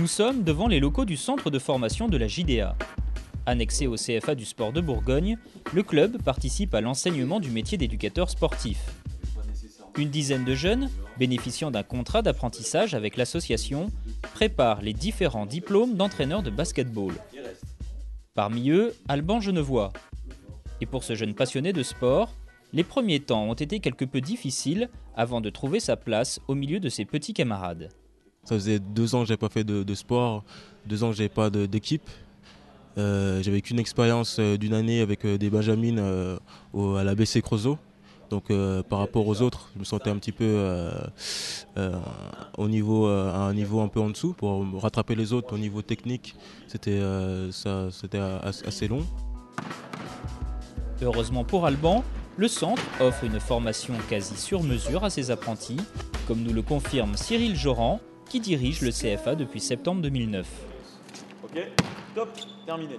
Nous sommes devant les locaux du centre de formation de la JDA. Annexé au CFA du sport de Bourgogne, le club participe à l'enseignement du métier d'éducateur sportif. Une dizaine de jeunes, bénéficiant d'un contrat d'apprentissage avec l'association, préparent les différents diplômes d'entraîneur de basketball. Parmi eux, Alban Genevois. Et pour ce jeune passionné de sport, les premiers temps ont été quelque peu difficiles avant de trouver sa place au milieu de ses petits camarades. Ça faisait 2 ans que je n'avais pas fait de sport, 2 ans que je n'avais pas d'équipe. J'avais qu'une expérience d'une année avec des benjamines à la BC Creusot. Donc par rapport aux autres, je me sentais un petit peu à un niveau un peu en dessous. Pour rattraper les autres au niveau technique, c'était assez long. Heureusement pour Alban, le centre offre une formation quasi sur mesure à ses apprentis, comme nous le confirme Cyril Joran, qui dirige le CFA depuis septembre 2009. Ok, top, terminé.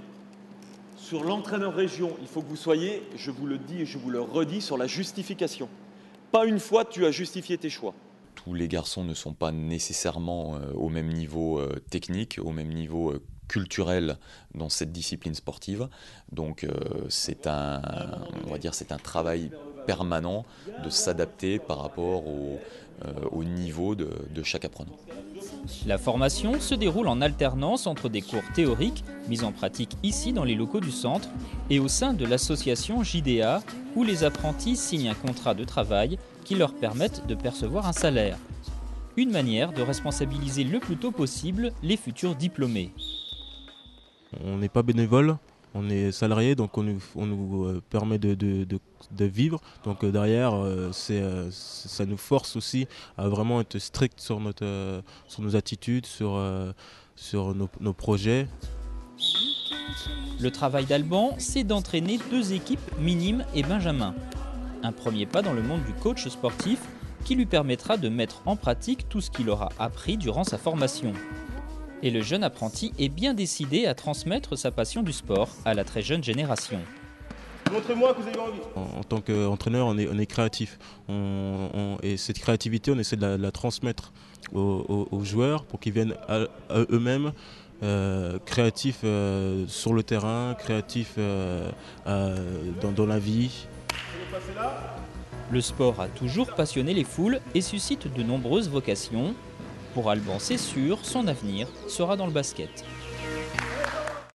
Sur l'entraîneur région, il faut que vous soyez, je vous le dis et je vous le redis, sur la justification. Pas une fois tu as justifié tes choix. Tous les garçons ne sont pas nécessairement au même niveau technique, au même niveau culturel dans cette discipline sportive. Donc c'est un travail permanent de s'adapter par rapport au niveau de chaque apprenant. La formation se déroule en alternance entre des cours théoriques mis en pratique ici dans les locaux du centre et au sein de l'association JDA où les apprentis signent un contrat de travail qui leur permettent de percevoir un salaire. Une manière de responsabiliser le plus tôt possible les futurs diplômés. On n'est pas bénévole, on est salarié, donc on nous permet de vivre. Donc derrière, ça nous force aussi à vraiment être strict sur nos attitudes, sur nos projets. Le travail d'Alban, c'est d'entraîner 2 équipes minimes et Benjamin. Un premier pas dans le monde du coach sportif qui lui permettra de mettre en pratique tout ce qu'il aura appris durant sa formation. Et le jeune apprenti est bien décidé à transmettre sa passion du sport à la très jeune génération. Montrez-moi que vous avez envie. En tant qu'entraîneur, on est créatif. Et cette créativité, on essaie de la transmettre aux joueurs pour qu'ils viennent à eux-mêmes créatifs sur le terrain, créatifs dans la vie. Le sport a toujours passionné les foules et suscite de nombreuses vocations. Pour Alban, c'est sûr, son avenir sera dans le basket.